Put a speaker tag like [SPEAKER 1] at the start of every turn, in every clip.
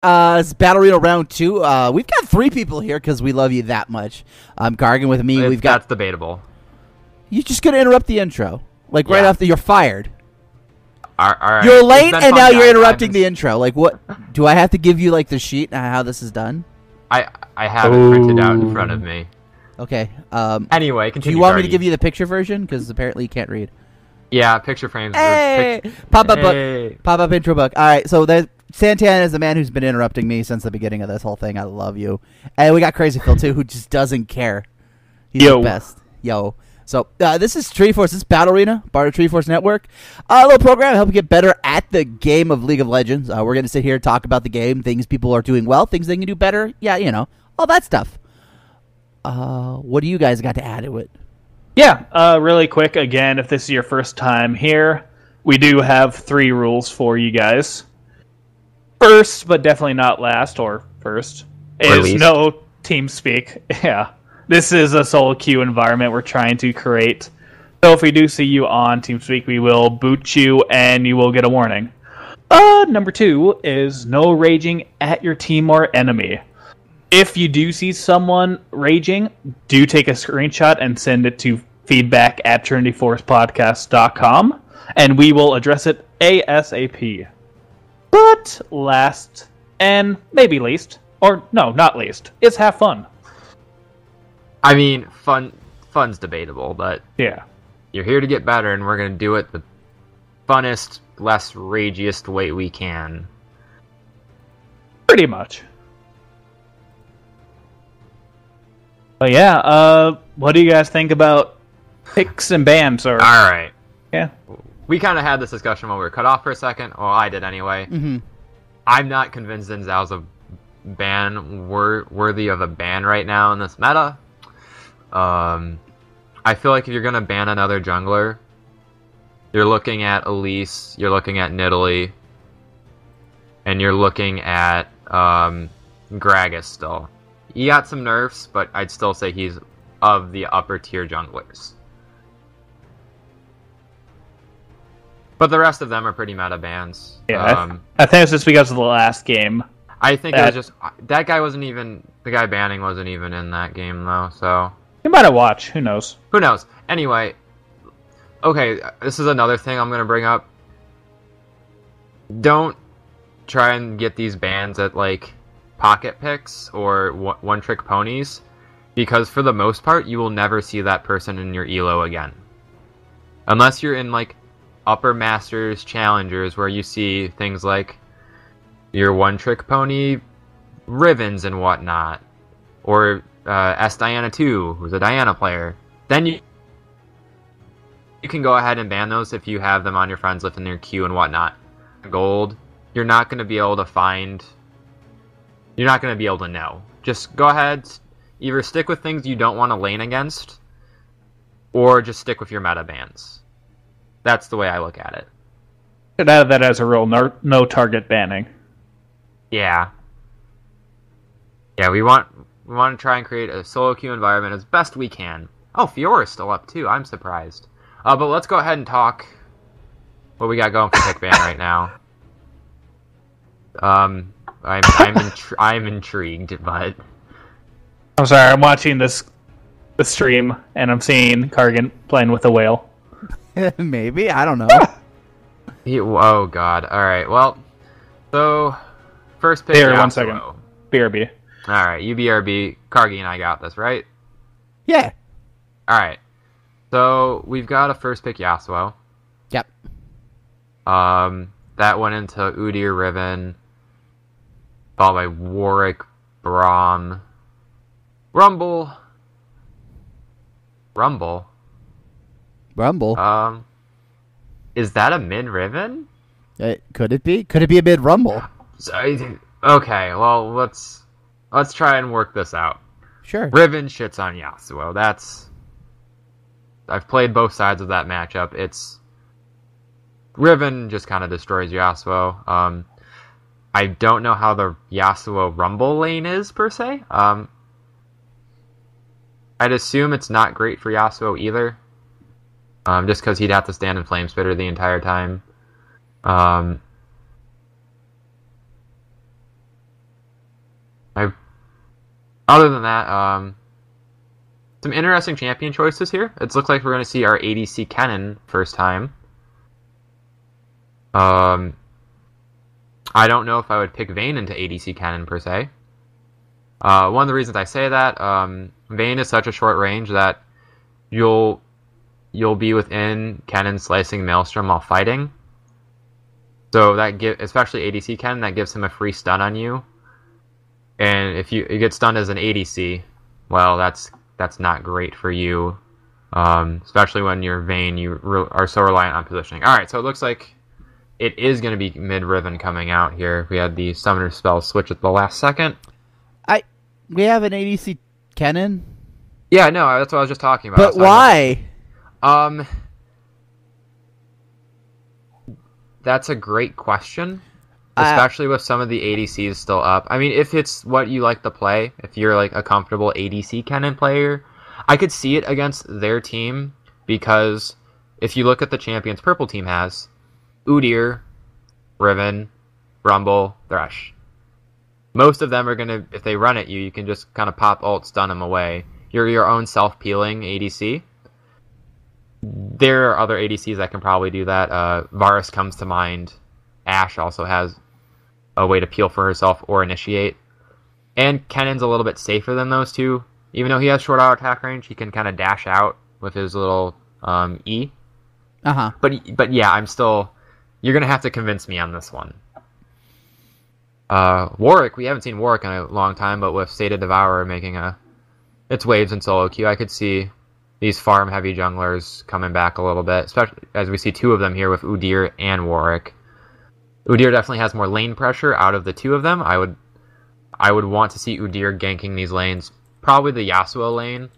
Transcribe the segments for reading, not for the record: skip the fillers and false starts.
[SPEAKER 1] It's Battle Arena Round 2. We've got 3 people here because we love you that much. Gargan with me.
[SPEAKER 2] That's debatable.
[SPEAKER 1] You're just going to interrupt the intro. Like, right after you're fired.
[SPEAKER 2] All right.
[SPEAKER 1] You're late, and now you're interrupting the intro. Like, what? Do I have to give you, like, the sheet and how this is done?
[SPEAKER 2] I have it printed out in front of me.
[SPEAKER 1] Okay.
[SPEAKER 2] Anyway, continue.
[SPEAKER 1] Do you want me to give you the picture version? Because apparently you can't read.
[SPEAKER 2] Yeah, picture frames.
[SPEAKER 1] Hey! Pop-up book. Pop-up intro book. All right, so Santana is the man who's been interrupting me since the beginning of this whole thing. I love you. And we got Crazy Phil, too, who just doesn't care. He's the best. Yo. So, this is Treeforce. This is Battle Arena, part of Treeforce Network. A little program to help you get better at the game of League of Legends. We're going to sit here and talk about the game, things people are doing well, things they can do better. Yeah, you know, all that stuff. What do you guys got to add to it?
[SPEAKER 3] Yeah, really quick. Again, if this is your first time here, we do have 3 rules for you guys. First, but definitely not last, or first, is no team speak. Yeah. This is a solo queue environment we're trying to create. So if we do see you on TeamSpeak, we will boot you and you will get a warning. Number 2 is no raging at your team or enemy. If you do see someone raging, do take a screenshot and send it to feedback@trinityforcepodcast.com, and we will address it ASAP. But last, and maybe least, or no, not least, is have fun.
[SPEAKER 2] I mean, fun's debatable, but
[SPEAKER 3] yeah,
[SPEAKER 2] you're here to get better, and we're going to do it the funnest, less ragiest way we can.
[SPEAKER 3] Pretty much. But yeah, what do you guys think about picks and bans? Or
[SPEAKER 2] all right,
[SPEAKER 3] yeah,
[SPEAKER 2] we kind of had this discussion while we were cut off for a second. Well, I did anyway.
[SPEAKER 1] Mm-hmm.
[SPEAKER 2] I'm not convinced Xin Zhao's a ban worthy of a ban right now in this meta. I feel like if you're gonna ban another jungler, you're looking at Elise, you're looking at Nidalee, and you're looking at Gragas still. He got some nerfs, but I'd still say he's of the upper tier junglers. But the rest of them are pretty meta bans.
[SPEAKER 3] Yeah, I think it's just because of the last game.
[SPEAKER 2] I think it was just that guy wasn't even the guy banning wasn't even in that game though. So
[SPEAKER 3] you might have watched. Who knows?
[SPEAKER 2] Who knows? Anyway, okay, this is another thing I'm gonna bring up. Don't try and get these bans at like pocket picks or one-trick ponies, because for the most part you will never see that person in your elo again, unless you're in like upper masters challengers where you see things like your one-trick pony Rivens and whatnot, or S Diana 2, who's a Diana player. Then you can go ahead and ban those if you have them on your friends list in their queue and whatnot. Gold, you're not going to be able to find. You're not going to be able to know. Just go ahead, either stick with things you don't want to lane against, or just stick with your meta bans. That's the way I look at it.
[SPEAKER 3] Should add that as a rule, no target banning.
[SPEAKER 2] Yeah. Yeah, we want to try and create a solo queue environment as best we can. Oh, Fiora's still up too. I'm surprised. But let's go ahead and talk what we got going for pick ban right now. I'm intrigued, but
[SPEAKER 3] I'm sorry. I'm watching the stream and I'm seeing Kargan playing with a whale.
[SPEAKER 1] Maybe, I don't know.
[SPEAKER 2] Oh god. All right. Well, so first pick.
[SPEAKER 3] Here, 1 second. BRB.
[SPEAKER 2] All right, you BRB. Kargi and I got this, right?
[SPEAKER 1] Yeah.
[SPEAKER 2] All right. So we've got a first pick Yasuo.
[SPEAKER 1] Yep.
[SPEAKER 2] That went into Udyr Riven, followed by Warwick, Braum, Rumble. Is that a mid Riven?
[SPEAKER 1] Could it be? Could it be a mid Rumble?
[SPEAKER 2] Okay, well let's try and work this out.
[SPEAKER 1] Sure.
[SPEAKER 2] Riven shits on Yasuo. I've played both sides of that matchup. Riven just kind of destroys Yasuo. I don't know how the Yasuo Rumble lane is, per se. I'd assume it's not great for Yasuo either. Just because he'd have to stand in Flame Spitter the entire time. Other than that, some interesting champion choices here. It looks like we're going to see our ADC Kennen first time. I don't know if I would pick Vayne into ADC Kennen per se. One of the reasons I say that, Vayne is such a short range that you'll be within Kennen slicing Maelstrom while fighting. So that especially ADC Kennen, that gives him a free stun on you. And if you get stunned as an ADC, well, that's not great for you, especially when you're Vayne. You are so reliant on positioning. All right, so it looks like it is going to be mid-Riven coming out here. We had the summoner spell switch at the last second.
[SPEAKER 1] We have an ADC Kennen?
[SPEAKER 2] Yeah, no, that's what I was just talking about.
[SPEAKER 1] But why?
[SPEAKER 2] That's a great question, especially with some of the ADCs still up. I mean, if it's what you like to play, if you're like a comfortable ADC Kennen player, I could see it against their team, because if you look at the champions purple team has, Udyr, Riven, Rumble, Thresh. Most of them are going to, if they run at you, you can just kind of pop ult, stun them away. You're your own self-peeling ADC. There are other ADCs that can probably do that. Varus comes to mind. Ashe also has a way to peel for herself or initiate. And Kennen's a little bit safer than those two. Even though he has short auto attack range, he can kind of dash out with his little E.
[SPEAKER 1] Uh-huh.
[SPEAKER 2] But yeah, I'm still... You're going to have to convince me on this one. Warwick, we haven't seen Warwick in a long time, but with Sated Devourer making its waves in solo queue, I could see these farm-heavy junglers coming back a little bit, especially as we see two of them here with Udyr and Warwick. Udyr definitely has more lane pressure out of the two of them. I would want to see Udyr ganking these lanes, probably the Yasuo lane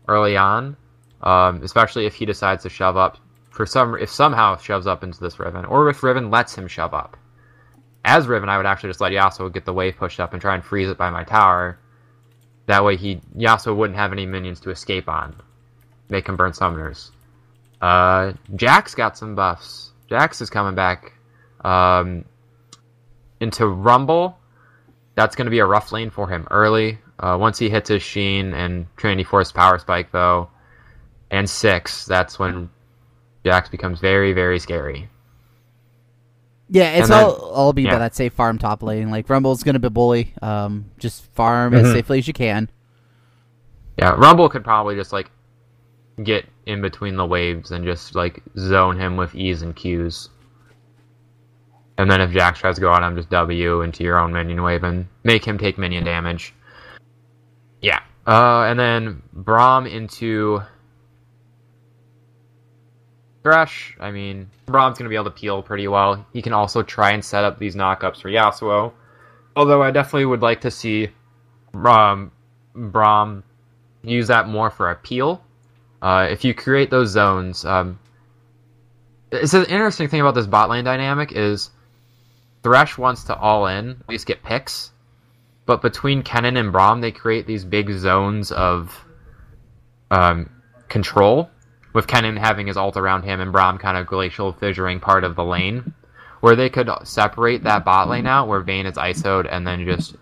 [SPEAKER 2] early on, especially if he decides to shove up if somehow shoves up into this Riven, or if Riven lets him shove up. As Riven, I would actually just let Yasuo get the wave pushed up and try and freeze it by my tower. That way Yasuo wouldn't have any minions to escape on. Make him burn summoners. Jax got some buffs. Jax is coming back into Rumble. That's going to be a rough lane for him early. Once he hits his Sheen and Trinity Force Power Spike, though, and 6, that's when Jax becomes very, very scary.
[SPEAKER 1] Yeah, it's all be by that safe farm top lane. Like, Rumble's going to be bully. Just farm as safely as you can.
[SPEAKER 2] Yeah, Rumble could probably just, like, get in between the waves and just, like, zone him with E's and Q's. And then if Jax tries to go on him, just W into your own minion wave and make him take minion damage. Yeah. And then Braum into Thresh. I mean, Braum's going to be able to peel pretty well. He can also try and set up these knockups for Yasuo. Although I definitely would like to see Braum use that more for a peel. If you create those zones... it's an interesting thing about this bot lane dynamic is Thresh wants to all in, at least get picks. But between Kennen and Braum, they create these big zones of control, with Kennen having his ult around him and Braum kind of glacial fissuring part of the lane, where they could separate that bot lane out, where Vayne is ISO'd, and then just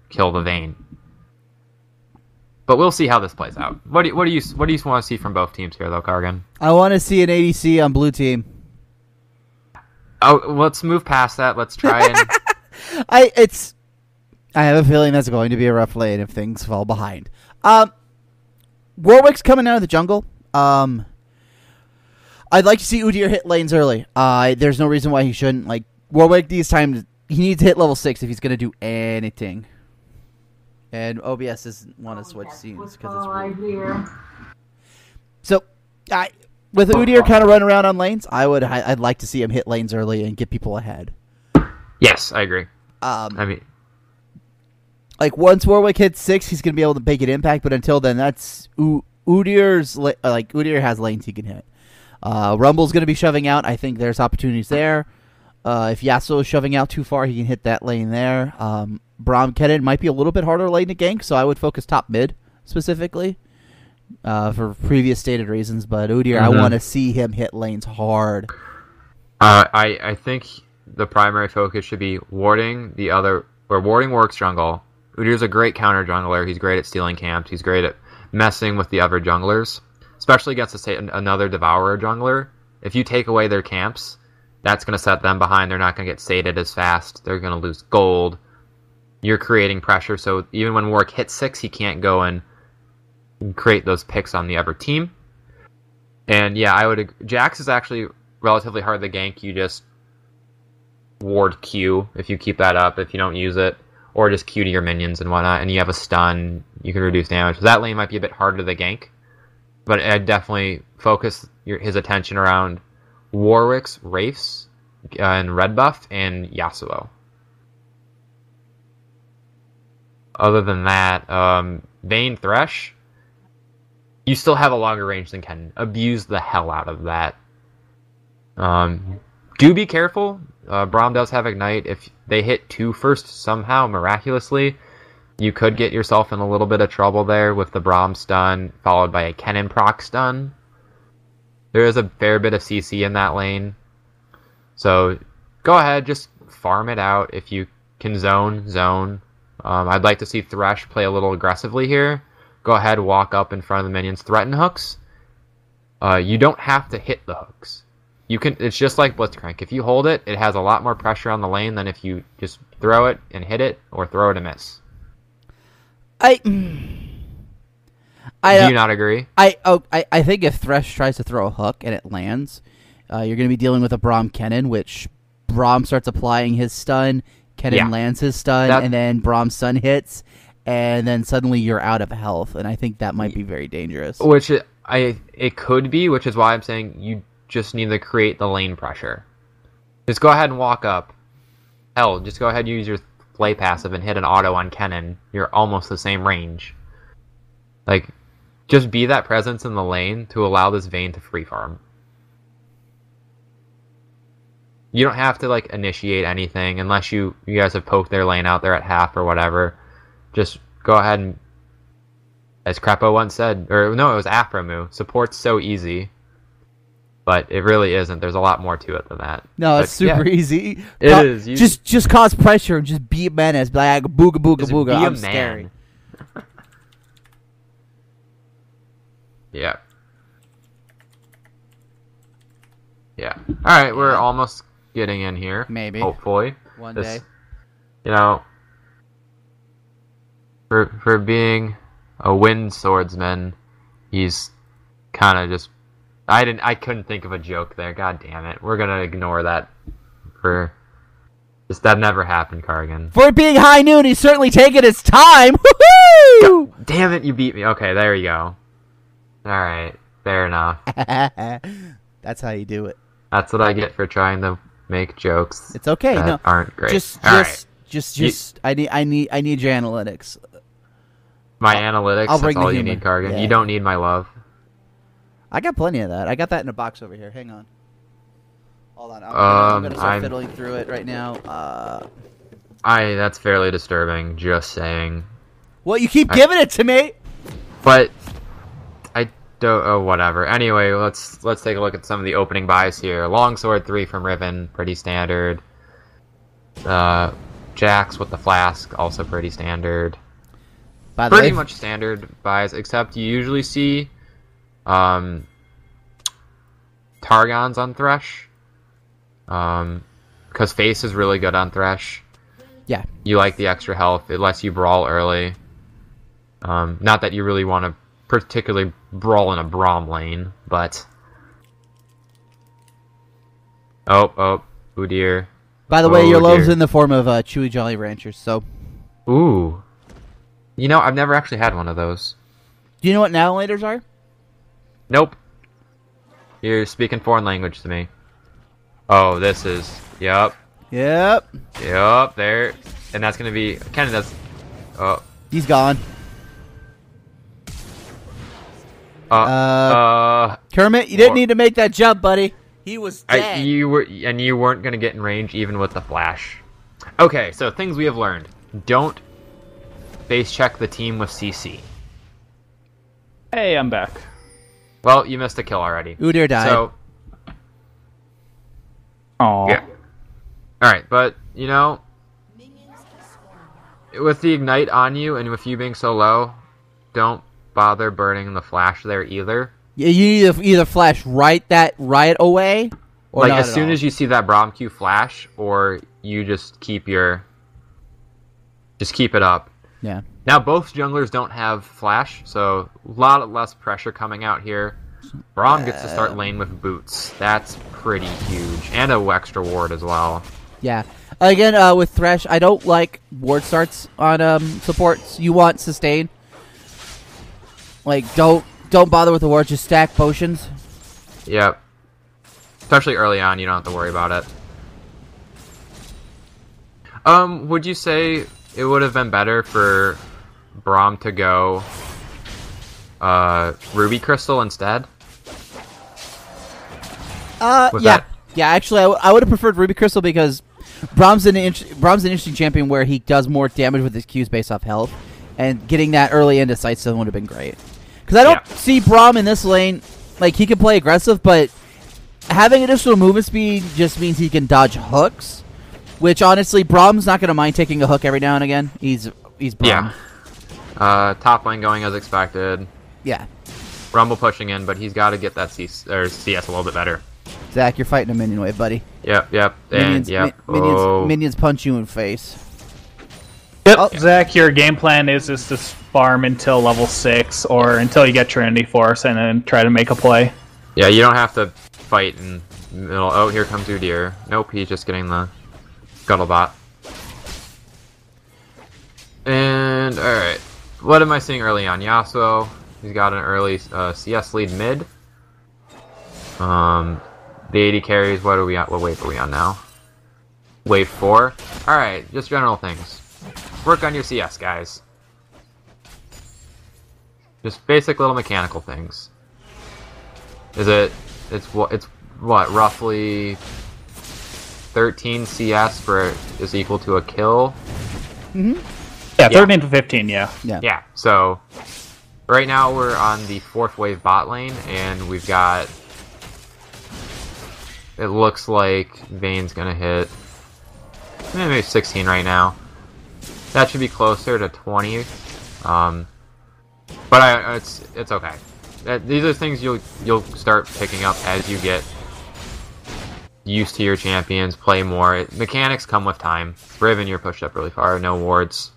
[SPEAKER 2] kill the Vayne. But we'll see how this plays out. What do you want to see from both teams here, though, Kargan?
[SPEAKER 1] I want to see an ADC on blue team.
[SPEAKER 2] Oh, let's move past that. Let's try and...
[SPEAKER 1] I have a feeling that's going to be a rough lane if things fall behind. Warwick's coming out of the jungle. I'd like to see Udyr hit lanes early. There's no reason why he shouldn't. Like, Warwick, these times, he needs to hit level 6 if he's going to do anything. And OBS doesn't want to switch scenes because it's weird. So, with Udyr kind of running around on lanes, I'd like to see him hit lanes early and get people ahead.
[SPEAKER 2] Yes, I agree.
[SPEAKER 1] Like, once Warwick hits 6, he's going to be able to make an impact, but until then, that's Udyr has lanes he can hit. Rumble's going to be shoving out. I think there's opportunities there. If Yasuo is shoving out too far, he can hit that lane there. Braum Kennen might be a little bit harder lane to gank, so I would focus top mid specifically for previous stated reasons. But Udyr, I want to see him hit lanes hard.
[SPEAKER 2] I think the primary focus should be warding Warwick's jungle, Udyr's a great counter jungler. He's great at stealing camps. He's great at messing with the other junglers, especially against another Devourer jungler. If you take away their camps, that's going to set them behind. They're not going to get sated as fast. They're going to lose gold. You're creating pressure, so even when Warwick hits 6, he can't go and create those picks on the other team. And yeah, Jax is actually relatively hard to gank. You just ward Q if you keep that up, if you don't use it, or just Q to your minions and whatnot, and you have a stun, you can reduce damage. So that lane might be a bit harder to gank, but I'd definitely focus his attention around Warwick's, Wraiths, and Red Buff, and Yasuo. Other than that, Vayne Thresh, you still have a longer range than Kennen. Abuse the hell out of that. Do be careful. Braum does have Ignite. If they hit 2 first somehow, miraculously, you could get yourself in a little bit of trouble there with the Braum stun, followed by a Kennen proc stun. There is a fair bit of CC in that lane. So go ahead, just farm it out. If you can zone. I'd like to see Thresh play a little aggressively here. Go ahead, walk up in front of the minions, threaten hooks. You don't have to hit the hooks. You can. It's just like Blitzcrank. If you hold it, it has a lot more pressure on the lane than if you just throw it and hit it, or throw it and miss. Do you not agree?
[SPEAKER 1] I think if Thresh tries to throw a hook and it lands, you're going to be dealing with a Braum Kennen, which Braum starts applying his stun, Kennen lands his stun, and then Braum's stun hits, and then suddenly you're out of health, and I think that might be very dangerous.
[SPEAKER 2] Which it could be, which is why I'm saying you just need to create the lane pressure. Just go ahead and walk up. Hell, just go ahead and use your play passive and hit an auto on Kennen. You're almost the same range. Like, just be that presence in the lane to allow this Vayne to free farm. You don't have to like initiate anything unless you guys have poked their lane out there at half or whatever. Just go ahead and, as Crepo once said, or no, it was Aphromoo, support's so easy. But it really isn't. There's a lot more to it than that.
[SPEAKER 1] No, it's super easy.
[SPEAKER 2] It is.
[SPEAKER 1] Just cause pressure and just be a menace. Like booga booga
[SPEAKER 2] just
[SPEAKER 1] booga.
[SPEAKER 2] Be
[SPEAKER 1] I'm
[SPEAKER 2] a
[SPEAKER 1] scary.
[SPEAKER 2] man. Yeah. Yeah. All right, we're almost getting in here.
[SPEAKER 1] Maybe.
[SPEAKER 2] Hopefully.
[SPEAKER 1] One day.
[SPEAKER 2] You know, for being a wind swordsman, he's kind of just. I couldn't think of a joke there. God damn it. We're gonna ignore that. That never happened, Kargan.
[SPEAKER 1] For being high noon, he's certainly taken his time. Woohoo!
[SPEAKER 2] Damn it, you beat me. Okay, there you go. Alright, fair enough.
[SPEAKER 1] That's how you do it.
[SPEAKER 2] That's what I get for trying to make jokes.
[SPEAKER 1] It's okay.
[SPEAKER 2] That aren't great.
[SPEAKER 1] Just I need your analytics.
[SPEAKER 2] My analytics, that's all you need, Kargan. Yeah. You don't need my love.
[SPEAKER 1] I got plenty of that. I got that in a box over here. Hang on. Hold on. I'm gonna start fiddling through it right now.
[SPEAKER 2] That's fairly disturbing, just saying.
[SPEAKER 1] Well, you keep giving it to me.
[SPEAKER 2] But I don't. Oh, whatever. Anyway, let's take a look at some of the opening buys here. Longsword 3 from Riven, pretty standard. Jax with the flask, also pretty standard. Pretty much standard buys, except you usually see Targon's on Thresh. Because Face is really good on Thresh.
[SPEAKER 1] Yeah.
[SPEAKER 2] You like the extra health. It lets you brawl early. Not that you really want to particularly brawl in a Braum lane, but... Oh, Udyr.
[SPEAKER 1] By the way, your love's in the form of Chewy Jolly Ranchers, so...
[SPEAKER 2] Ooh. You know, I've never actually had one of those.
[SPEAKER 1] Do you know what Navigators are?
[SPEAKER 2] Nope. You're speaking foreign language to me. Oh, this is... Yep.
[SPEAKER 1] Yep.
[SPEAKER 2] Yep, there. And that's going to be... Kennen, that's... Oh.
[SPEAKER 1] He's gone. Kermit, you didn't need to make that jump, buddy. He was dead.
[SPEAKER 2] You weren't going to get in range even with the flash. Okay, so things we have learned. Don't base check the team with CC.
[SPEAKER 3] Hey, I'm back.
[SPEAKER 2] Well, you missed a kill already.
[SPEAKER 1] Udyr died.
[SPEAKER 2] So,
[SPEAKER 3] aww.
[SPEAKER 2] Yeah. Alright, but, you know, with the Ignite on you and with you being so low, don't bother burning the flash there either.
[SPEAKER 1] Yeah, you either flash right away, or
[SPEAKER 2] like
[SPEAKER 1] not
[SPEAKER 2] as soon as you see that Braum Q flash, or you just keep it up.
[SPEAKER 1] Yeah.
[SPEAKER 2] Now both junglers don't have flash, so a lot less pressure coming out here. Braum gets to start lane with boots. That's pretty huge, and a extra ward as well.
[SPEAKER 1] Yeah. Again, with Thresh, I don't like ward starts on supports. You want sustain. Like, don't bother with the ward. Just stack potions.
[SPEAKER 2] Yep. Especially early on, you don't have to worry about it. Would you say it would have been better for Braum to go Ruby Crystal instead?
[SPEAKER 1] Yeah. Yeah, actually, I would have preferred Ruby Crystal because Braum's an interesting champion where he does more damage with his Qs based off health, and getting that early into Sightstone would have been great. Because I don't see Braum in this lane, like, he can play aggressive, but having additional movement speed just means he can dodge hooks, which, honestly, Braum's not going to mind taking a hook every now and again. He's Braum.
[SPEAKER 2] Yeah. Top lane going as expected.
[SPEAKER 1] Yeah.
[SPEAKER 2] Rumble pushing in, but he's got to get that CS a little bit better.
[SPEAKER 1] Zach, you're fighting a minion wave, buddy.
[SPEAKER 2] Yep.
[SPEAKER 1] Minions punch you in face.
[SPEAKER 3] Yep, oh. Zach, your game plan is just to farm until level 6 or until you get Trinity Force and then try to make a play.
[SPEAKER 2] Yeah, you don't have to fight in the middle. Oh, here comes Udyr. Nope, he's just getting the Scuttlebot. And, alright. What am I seeing early on? Yasuo, he's got an early CS lead mid. The 80 carries, what wave are we on now? Wave 4? Alright, just general things. Work on your CS, guys. Just basic little mechanical things. It's what, roughly 13 CS is equal to a kill?
[SPEAKER 1] Mm-hmm.
[SPEAKER 3] Yeah, 13 to 15, yeah.
[SPEAKER 2] Yeah, so right now we're on the 4th wave bot lane, and we've got... It looks like Vayne's gonna hit maybe 16 right now. That should be closer to 20. But it's okay. These are things you'll start picking up as you get used to your champions, play more. Mechanics come with time. Riven, you're pushed up really far. No wards.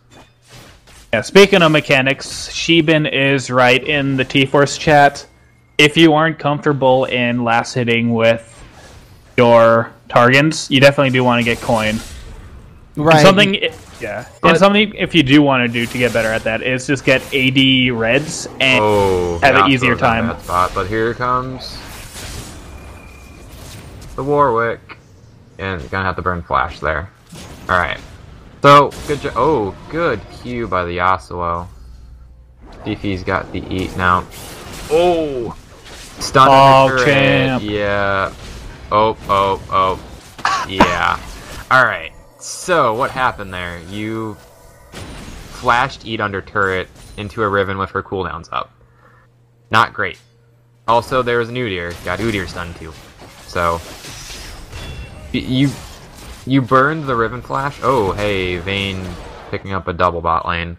[SPEAKER 3] Yeah, speaking of mechanics, Sheben is right in the T-Force chat. If you aren't comfortable in last hitting with your Targans, you definitely do want to get coin.
[SPEAKER 1] Right.
[SPEAKER 3] And something if you do want to do to get better at that is just get AD reds and have an easier time.
[SPEAKER 2] That spot, but here comes the Warwick, and you're gonna have to burn flash there. All right. So good Q by the Yasuo. DP's got the eat now. Oh, stun in the turret.
[SPEAKER 3] Champ.
[SPEAKER 2] Yeah. Oh. Yeah. Alright. So, what happened there? You flashed Eat under turret into a Riven with her cooldowns up. Not great. Also, there was an Udyr. Got Udyr stunned too. So, you burned the Riven flash. Oh, hey, Vayne picking up a double bot lane.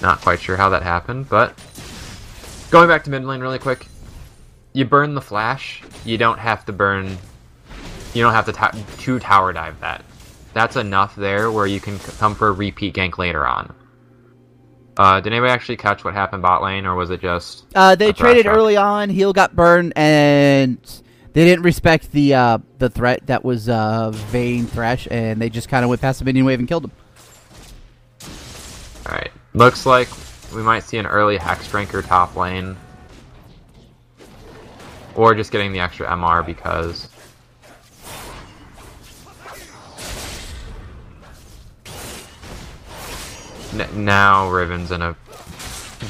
[SPEAKER 2] Not quite sure how that happened, but... Going back to mid lane really quick. You burn the flash, you don't have to two tower dive that. That's enough there where you can come for a repeat gank later on. Did anybody actually catch what happened bot lane, or was it just...
[SPEAKER 1] They traded early on, heal got burned, and they didn't respect the threat that was Vayne Thresh, and they just kind of went past the minion wave and killed him.
[SPEAKER 2] Alright, looks like we might see an early Hexdrinker top lane. Or just getting the extra MR because... Now Riven's in a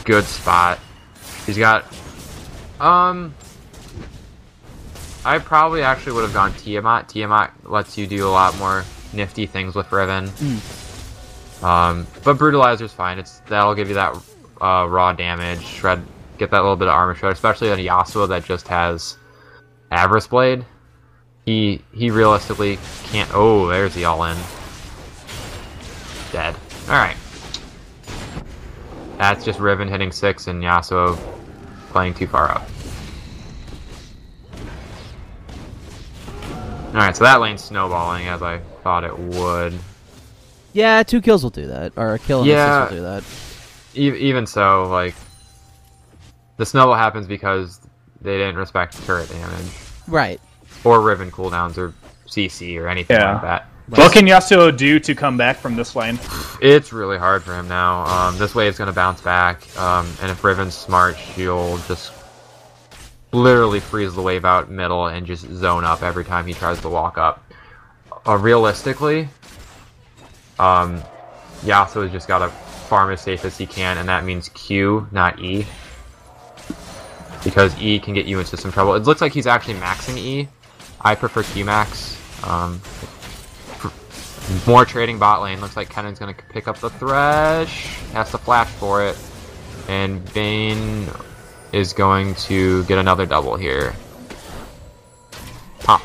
[SPEAKER 2] good spot. He's got... I probably actually would have gone Tiamat. Tiamat lets you do a lot more nifty things with Riven. But Brutalizer's fine. That'll give you that raw damage. Get that little bit of armor shred, especially on Yasuo that just has Avarice Blade. He realistically can't... Oh, there's the all-in. Dead. Alright. That's just Riven hitting 6 and Yasuo playing too far up. Alright, so that lane's snowballing as I thought it would.
[SPEAKER 1] Yeah, 2 kills will do that. Or a kill and assist will do that.
[SPEAKER 2] Even so, like, the snowball happens because they didn't respect turret damage.
[SPEAKER 1] Right.
[SPEAKER 2] Or Riven cooldowns or CC or anything like that.
[SPEAKER 3] What can Yasuo do to come back from this lane?
[SPEAKER 2] It's really hard for him now. This wave's going to bounce back, and if Riven's smart, she'll just literally freeze the wave out middle and just zone up every time he tries to walk up. Realistically, Yasuo's just got to farm as safe as he can, and that means Q, not E. Because E can get you into some trouble. It looks like he's actually maxing E. I prefer Q max. More trading bot lane. Looks like Kennen's going to pick up the Thresh. Has to flash for it. And Vayne is going to get another double here. Pop.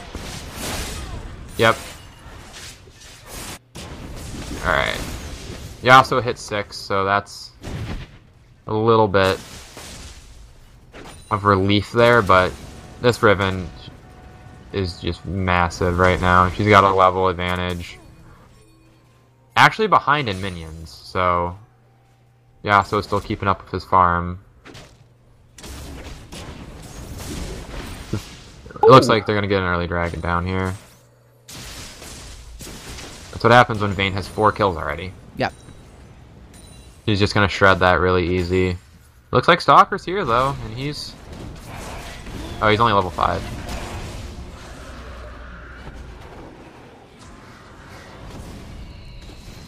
[SPEAKER 2] Yep. Alright. Yasuo hit 6, so that's a little bit of relief there, but this Riven is just massive right now. She's got a level advantage. Actually behind in minions, so Yasuo's still keeping up with his farm. It looks like they're going to get an early dragon down here. That's what happens when Vayne has 4 kills already.
[SPEAKER 1] Yep.
[SPEAKER 2] He's just going to shred that really easy. Looks like Stalker's here, though, and he's... Oh, he's only level 5.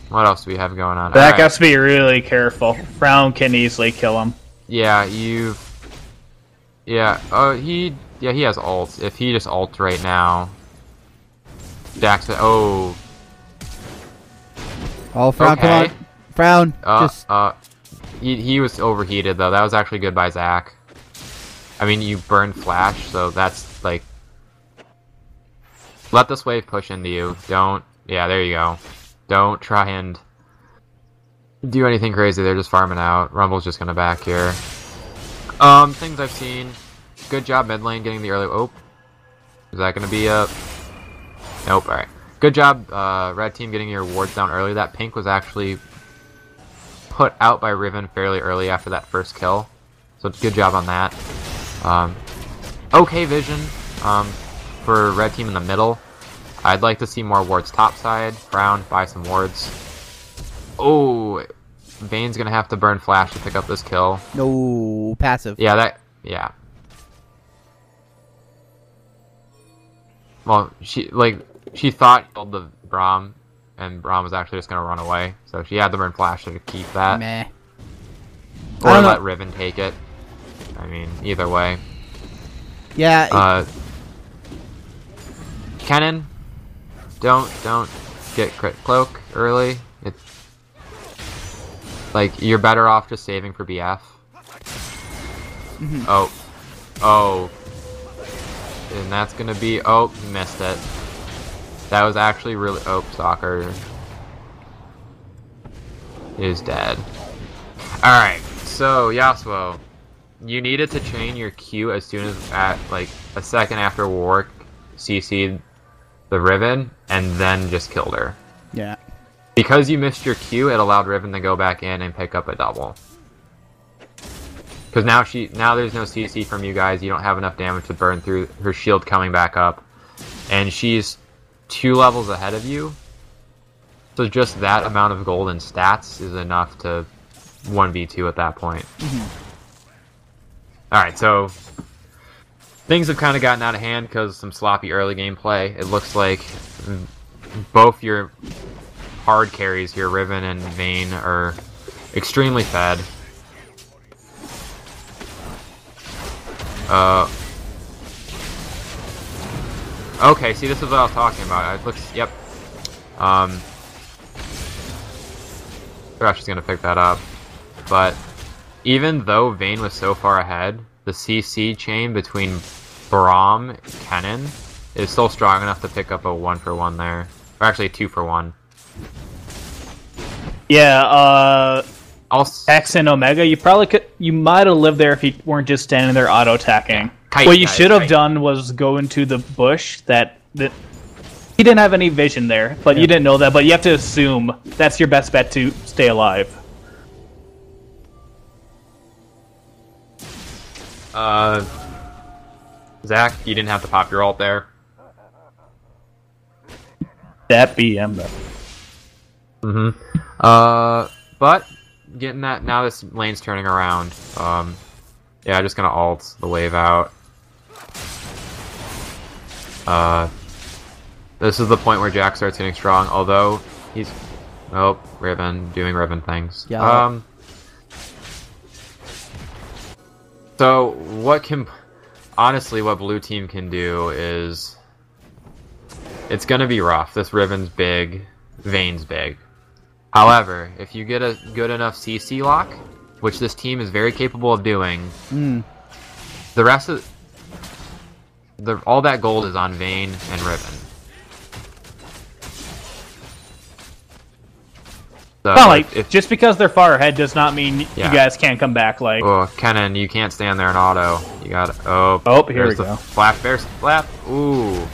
[SPEAKER 2] What else do we have going on?
[SPEAKER 3] That has to be really careful. Brown can easily kill him.
[SPEAKER 2] Yeah, Yeah, he has ult. If he just ults right now... Dax... Oh...
[SPEAKER 1] Oh, Frown,
[SPEAKER 2] okay.
[SPEAKER 1] come on. Frown, just...
[SPEAKER 2] He was overheated, though. That was actually good by Zac. I mean, you burned Flash, so that's, like... Let this wave push into you. Don't... Yeah, there you go. Don't try and do anything crazy. They're just farming out. Rumble's just gonna back here. Things I've seen. Good job mid lane getting the early... Oh. Is that gonna be a... Nope, alright. Good job, red team, getting your wards down early. That pink was actually put out by Riven fairly early after that first kill. So good job on that. Okay vision for red team in the middle. I'd like to see more wards topside. Brown, buy some wards. Oh, Vayne's gonna have to burn Flash to pick up this kill.
[SPEAKER 1] No, passive.
[SPEAKER 2] Yeah, yeah. Well, she thought he killed the Braum, and Braum was actually just gonna run away. So she had to burn Flash to keep that.
[SPEAKER 1] Meh.
[SPEAKER 2] Or let Riven take it. I mean, either way.
[SPEAKER 1] Yeah.
[SPEAKER 2] Kennen, don't get crit cloak early. It's like you're better off just saving for BF.
[SPEAKER 1] Mm-hmm.
[SPEAKER 2] Oh, and that's gonna be missed it. That was actually really Stalker is dead. All right, so Yasuo, you needed to chain your Q as soon as at like a second after Warwick CC'd the Riven, and then just killed her.
[SPEAKER 1] Yeah.
[SPEAKER 2] Because you missed your Q, it allowed Riven to go back in and pick up a double. Because now there's no CC from you guys. You don't have enough damage to burn through her shield coming back up, and she's 2 levels ahead of you. So just that amount of gold and stats is enough to 1v2 at that point. All right, so things have kind of gotten out of hand because some sloppy early gameplay. It looks like both your hard carries here, Riven and Vayne, are extremely fed. Okay, see, this is what I was talking about. It looks, yep. Thresh is gonna pick that up, but even though Vayne was so far ahead, the CC chain between Braum and Kennen is still strong enough to pick up a 1-for-1 there. Or actually a 2-for-1.
[SPEAKER 3] Yeah, X and Omega, you might have lived there if you weren't just standing there auto attacking.
[SPEAKER 2] Kite,
[SPEAKER 3] what you should have done was go into the bush that he didn't have any vision there, but you didn't know that. But you have to assume that's your best bet to stay alive.
[SPEAKER 2] Zach, you didn't have to pop your ult there.
[SPEAKER 3] That BM though.
[SPEAKER 2] But getting that now, this lane's turning around. Yeah, just gonna ult the wave out. This is the point where Jack starts getting strong, although he's... Oh, Riven, doing Riven things.
[SPEAKER 1] Yeah.
[SPEAKER 2] So, honestly, what blue team can do is... It's gonna be rough. This Riven's big, Vayne's big. However, if you get a good enough CC lock, which this team is very capable of doing, the rest of... all that gold is on Vayne and Riven. So,
[SPEAKER 3] well, just because they're far ahead does not mean you guys can't come back. Like,
[SPEAKER 2] oh, Kennen, you can't stand there and auto. You got
[SPEAKER 3] here we go.
[SPEAKER 2] Flash bear slap. Ooh.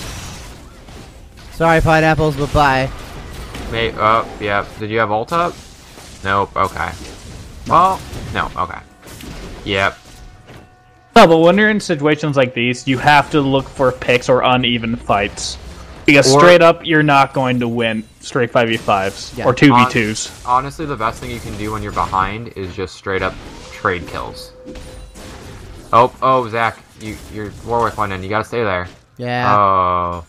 [SPEAKER 1] Sorry, pineapples, but bye.
[SPEAKER 2] Yeah. Did you have ult up? Nope. Okay. Well, no. Okay. Yep.
[SPEAKER 3] No, but when you're in situations like these, you have to look for picks or uneven fights. Because straight up, you're not going to win straight 5v5s or 2v2s.
[SPEAKER 2] Honestly, the best thing you can do when you're behind is just straight up trade kills. Oh, Zach, your Warwick went in. You gotta stay there.
[SPEAKER 1] Yeah.
[SPEAKER 2] Oh.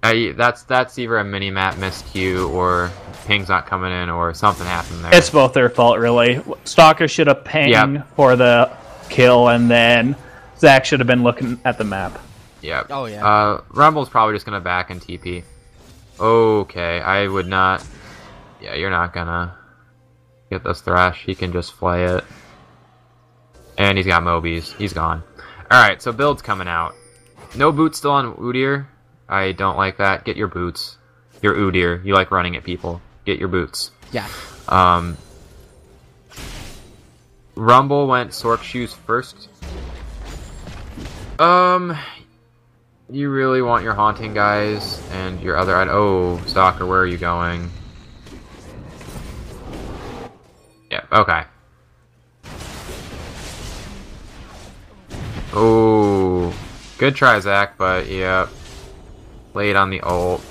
[SPEAKER 2] That's either a mini-map miscue or ping's not coming in or something happened there.
[SPEAKER 3] It's both their fault, really. Stalker should have pinged for the kill, and then Zach should have been looking at the map.
[SPEAKER 2] Yep.
[SPEAKER 1] Oh, yeah.
[SPEAKER 2] Rumble's probably just gonna back and TP. Okay, I would not... Yeah, you're not gonna get this Thresh. He can just flay it. And he's got Mobies. He's gone. Alright, so build's coming out. No boots still on Udyr. I don't like that. Get your boots. You're Udyr. You like running at people. Get your boots.
[SPEAKER 1] Yeah.
[SPEAKER 2] Rumble went Sork Shoes first. You really want your Haunting guys and your other... Oh, Stalker, where are you going? Yeah, okay. Oh, good try, Zach, but yeah. Late on the ult.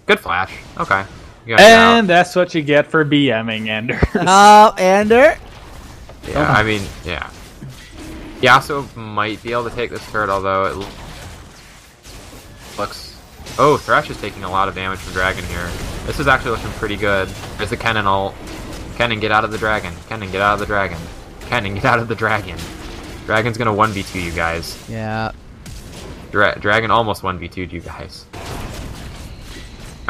[SPEAKER 2] Good flash. Okay.
[SPEAKER 3] And that's what you get for BMing, Ender.
[SPEAKER 1] Oh, Ender?
[SPEAKER 2] Yeah, I mean, yeah. Yasuo might be able to take this turret, although it looks... Oh, Thresh is taking a lot of damage from Dragon here. This is actually looking pretty good. There's the Kennen ult. Kennen, get out of the Dragon. Kennen, get out of the Dragon. Kennen, get out of the Dragon. Dragon's gonna 1v2 you guys.
[SPEAKER 1] Yeah.
[SPEAKER 2] Dragon almost 1v2'd you guys.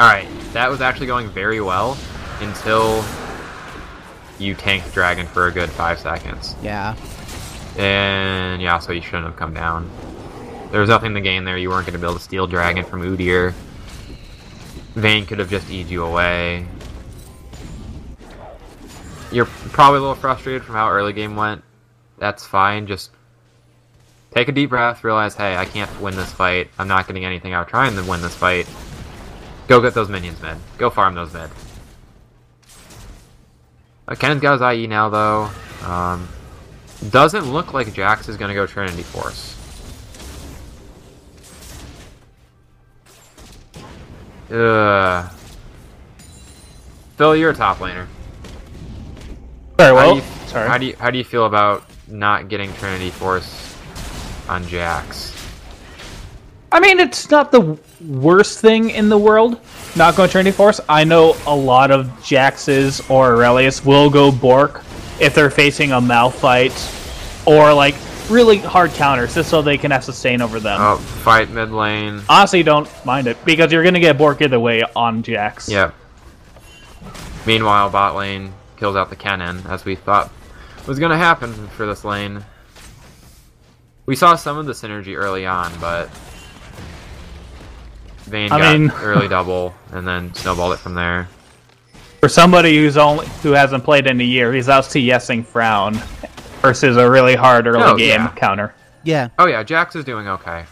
[SPEAKER 2] Alright, that was actually going very well until you tanked Dragon for a good 5 seconds.
[SPEAKER 1] Yeah.
[SPEAKER 2] And yeah, so you shouldn't have come down. There was nothing to gain there. You weren't going to be able to steal Dragon from Udyr. Vayne could have just E'd you away. You're probably a little frustrated from how early game went. That's fine. Just take a deep breath. Realize, hey, I can't win this fight. I'm not getting anything out trying to win this fight. Go get those minions mid. Go farm those mid. Kennen's got his IE now, though. Doesn't look like Jax is going to go Trinity Force. Phil, you're a top laner.
[SPEAKER 3] Very well.
[SPEAKER 2] How do you feel about not getting Trinity Force on Jax?
[SPEAKER 3] I mean, it's not the worst thing in the world, not going Trinity Force. I know a lot of Jaxes or Aurelius will go Bork if they're facing a Malphite or like really hard counters just so they can have sustain over them.
[SPEAKER 2] Oh, fight mid lane.
[SPEAKER 3] Honestly, don't mind it because you're going to get Bork either way on Jax.
[SPEAKER 2] Yep. Meanwhile, bot lane kills out the Kennen, as we thought was going to happen for this lane. We saw some of the synergy early on, but Vayne got early double and then snowballed it from there.
[SPEAKER 3] For somebody who hasn't played in a year, he's out CSing Frown versus a really hard early game counter.
[SPEAKER 1] Yeah.
[SPEAKER 2] Oh yeah, Jax is doing okay.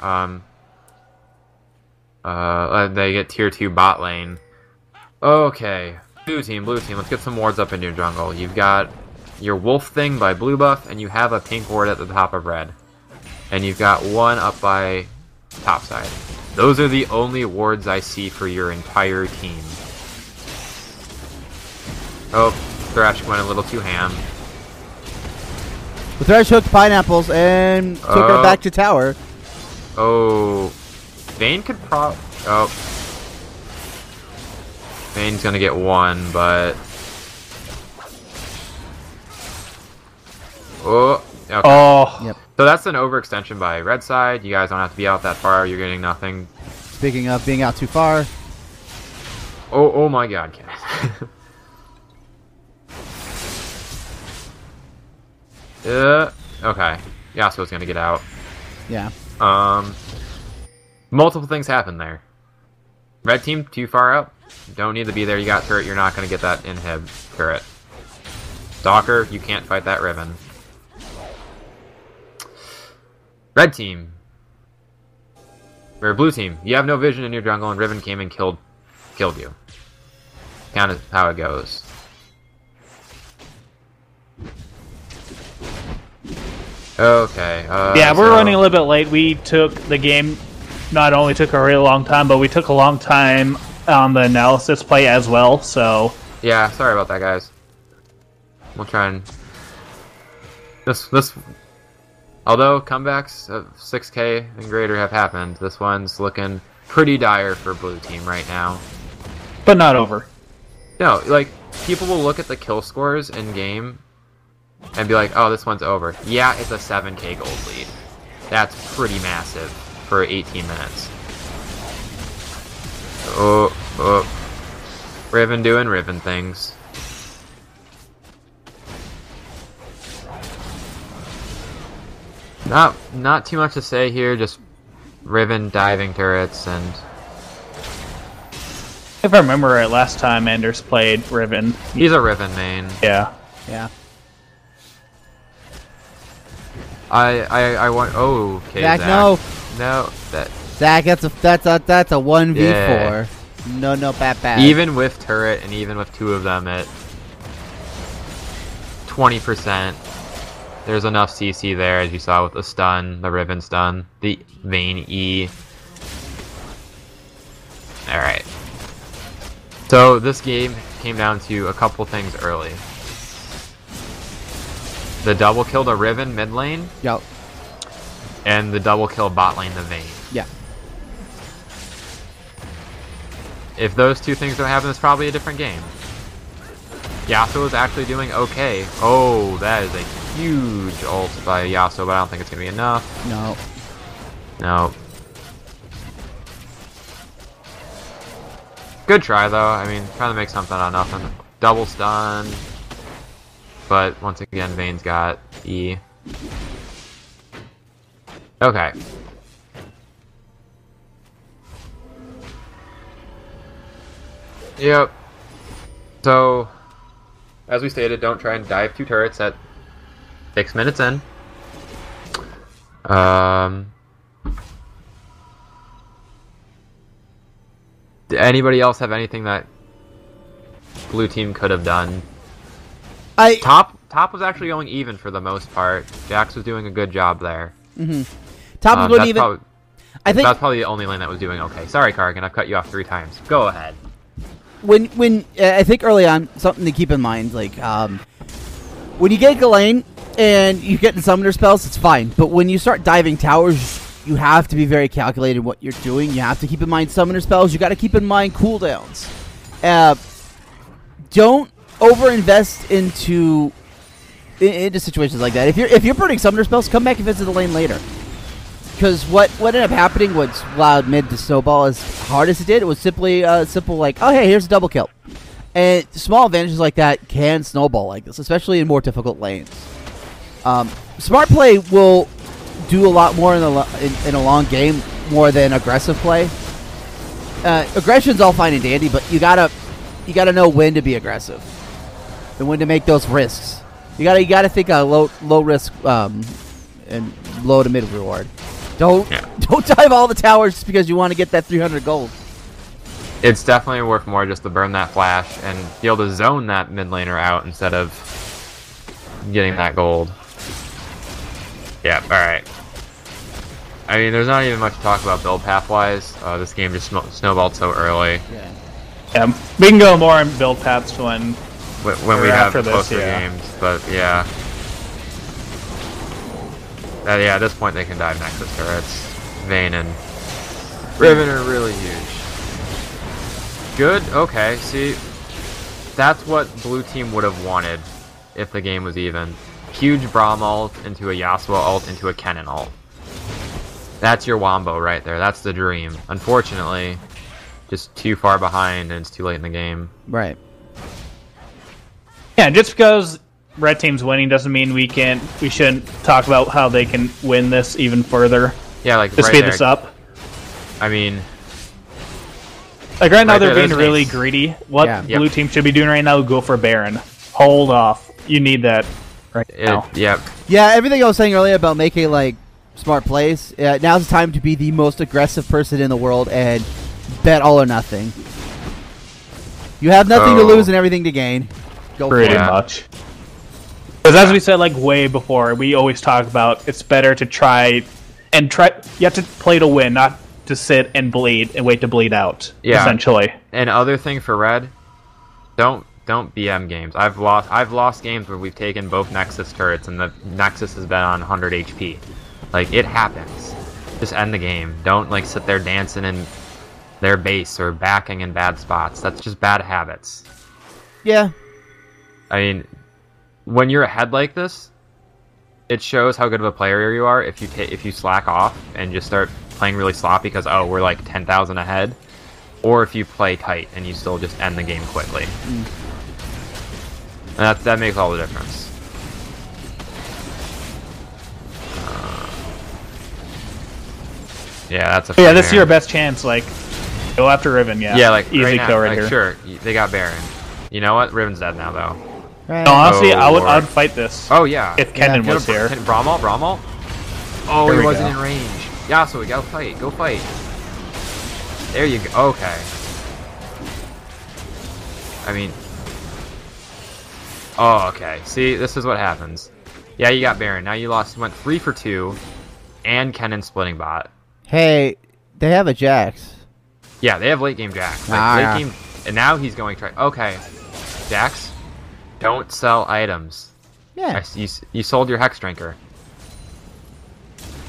[SPEAKER 2] They get tier 2 bot lane. Okay, blue team, let's get some wards up in your jungle. You've got your wolf thing by blue buff, and you have a pink ward at the top of red. And you've got one up by top side. Those are the only wards I see for your entire team. Oh, Thresh went a little too ham.
[SPEAKER 1] The Thresh hooked pineapples and took her back to tower.
[SPEAKER 2] Oh, Vayne could oh. Vayne's gonna get one, but... Oh, okay.
[SPEAKER 3] Oh.
[SPEAKER 1] Yep.
[SPEAKER 2] So that's an overextension by red side. You guys don't have to be out that far. You're getting nothing.
[SPEAKER 1] Speaking of being out too far.
[SPEAKER 2] Oh my god, Cass. Okay. Yasuo's gonna get out.
[SPEAKER 1] Yeah.
[SPEAKER 2] Multiple things happen there. Red team too far out. Don't need to be there. You got turret. You're not gonna get that inhib turret. Stalker, you can't fight that Riven. Red team. Or blue team. You have no vision in your jungle, and Riven came and killed you. Kind of how it goes. Okay.
[SPEAKER 3] Yeah, we're running a little bit late. We took the game. Not only took a really long time, but we took a long time on the analysis play as well. So
[SPEAKER 2] yeah, sorry about that, guys. We'll try and this. Although comebacks of 6K and greater have happened, this one's looking pretty dire for blue team right now.
[SPEAKER 3] But not over.
[SPEAKER 2] No, like, people will look at the kill scores in game and be like, oh, this one's over. Yeah, it's a 7K gold lead. That's pretty massive for 18 minutes. Oh. Riven doing Riven things. Not too much to say here, just Riven diving turrets and...
[SPEAKER 3] If I remember right, last time Anders played Riven.
[SPEAKER 2] He's a Riven main.
[SPEAKER 3] Yeah.
[SPEAKER 1] Yeah.
[SPEAKER 2] I want... Oh, okay,
[SPEAKER 1] Zach,
[SPEAKER 2] Zach. No,
[SPEAKER 1] Zach, that's a 1v4.
[SPEAKER 2] Yeah.
[SPEAKER 1] No, bad.
[SPEAKER 2] Even with turret and even with two of them at 20%, there's enough CC there, as you saw with the stun, the Riven stun, the Vayne E. Alright. So this game came down to a couple things early. The double kill to Riven mid lane.
[SPEAKER 1] Yep.
[SPEAKER 2] And the double kill bot lane to Vayne.
[SPEAKER 1] Yeah.
[SPEAKER 2] If those two things don't happen, it's probably a different game. Yasuo is actually doing okay. Oh, that is a huge ult by Yasuo, but I don't think it's going to be enough. No. Good try, though. I mean, trying to make something out of nothing. Double stun. But, once again, Vayne's got E. Okay. Yep. So, as we stated, don't try and dive two turrets at 6 minutes in. Did anybody else have anything that blue team could have done? Top was actually going even for the most part. Jax was doing a good job there.
[SPEAKER 1] Top was going even. I think
[SPEAKER 2] that's probably the only lane that was doing okay. Sorry, Kargan, I've cut you off 3 times. Go ahead.
[SPEAKER 1] When I think early on, something to keep in mind, like when you get a lane and you get the summoner spells, it's fine. But when you start diving towers, you have to be very calculated in what you're doing. You have to keep in mind summoner spells. You got to keep in mind cooldowns. Don't overinvest into situations like that. If you're burning summoner spells, come back and visit the lane later. Because what ended up happening was allowed mid to snowball as hard as it did. It was simply simple like, oh hey, here's a double kill. And small advantages like that can snowball like this, especially in more difficult lanes. Smart play will do a lot more in a long game more than aggressive play. Aggression's all fine and dandy, but you gotta you got to know when to be aggressive and when to make those risks. You got to think a low risk and low to mid reward. Don't dive all the towers just because you want to get that 300 gold.
[SPEAKER 2] It's definitely worth more just to burn that flash and be able to zone that mid laner out instead of getting that gold. Yeah, alright. I mean, there's not even much to talk about build path-wise. This game just snowballed so early.
[SPEAKER 3] Yeah, we can go more on build paths when
[SPEAKER 2] we have closer games, but yeah. Yeah, at this point they can dive Nexus turrets. Vayne and Riven are really huge. Good, okay, see, that's what blue team would have wanted if the game was even. Huge Braum ult into a Yasuo ult into a Kennen ult. That's your wombo right there, that's the dream. Unfortunately, just too far behind and it's too late in the game.
[SPEAKER 1] Right.
[SPEAKER 3] Yeah, just because red team's winning doesn't mean we shouldn't talk about how they can win this even further.
[SPEAKER 2] Yeah, like
[SPEAKER 3] to speed this up.
[SPEAKER 2] I mean,
[SPEAKER 3] like right now they're being really greedy. What blue team should be doing right now? Go for Baron. Hold off. You need that right now.
[SPEAKER 2] Yep.
[SPEAKER 1] Yeah, everything I was saying earlier about making like smart plays. Now's the time to be the most aggressive person in the world and bet all or nothing. You have nothing to lose and everything to gain. Go
[SPEAKER 3] pretty much. Because as we said, like way before, we always talk about it's better to try. You have to play to win, not to sit and bleed and wait to bleed out. Yeah. Essentially.
[SPEAKER 2] And other thing for red, don't BM games. I've lost games where we've taken both Nexus turrets and the Nexus has been on 100 HP. Like, it happens. Just end the game. Don't like sit there dancing in their base or backing in bad spots. That's just bad habits.
[SPEAKER 1] Yeah.
[SPEAKER 2] I mean, when you're ahead like this, it shows how good of a player you are if you slack off and just start playing really sloppy because, oh, we're like 10,000 ahead, or if you play tight and you still just end the game quickly. And that makes all the difference. Yeah, that's a
[SPEAKER 3] this is your best chance. Like, go after Riven. Yeah,
[SPEAKER 2] like
[SPEAKER 3] easy
[SPEAKER 2] right now,
[SPEAKER 3] kill right
[SPEAKER 2] like,
[SPEAKER 3] here.
[SPEAKER 2] Sure, they got Baron. You know what? Riven's dead now though.
[SPEAKER 1] Right.
[SPEAKER 3] No, honestly, I would fight this.
[SPEAKER 2] Oh yeah.
[SPEAKER 3] If Kennen was here.
[SPEAKER 2] Braum ult. Oh, he wasn't in range. Yasuo, go fight. Go fight. There you go. Okay. I mean. Oh, okay. See, this is what happens. Yeah, you got Baron. Now you went 3 for 2, and Kennen splitting bot.
[SPEAKER 1] Hey, they have a Jax.
[SPEAKER 2] Yeah, they have late game Jax. Late game, and now he's going try. Okay, Jax, don't sell items.
[SPEAKER 1] Yeah.
[SPEAKER 2] You sold your Hex Drinker.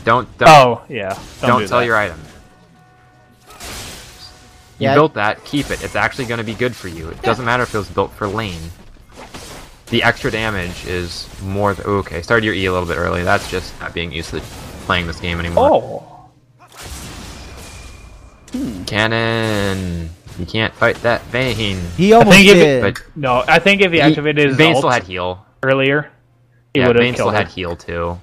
[SPEAKER 2] Don't
[SPEAKER 3] oh yeah.
[SPEAKER 2] Don't sell your item. You built that. Keep it. It's actually going to be good for you. It doesn't matter if it was built for lane. The extra damage is more. Okay, started your E a little bit early. That's just not being used to playing this game anymore.
[SPEAKER 3] Oh.
[SPEAKER 2] Kennen, you can't fight that Vayne.
[SPEAKER 1] He almost did.
[SPEAKER 3] No, I think if he activated his
[SPEAKER 2] Vayne
[SPEAKER 3] ult
[SPEAKER 2] still had heal
[SPEAKER 3] earlier, he would have
[SPEAKER 2] Vayne still
[SPEAKER 3] killed
[SPEAKER 2] had
[SPEAKER 3] him.
[SPEAKER 2] heal too.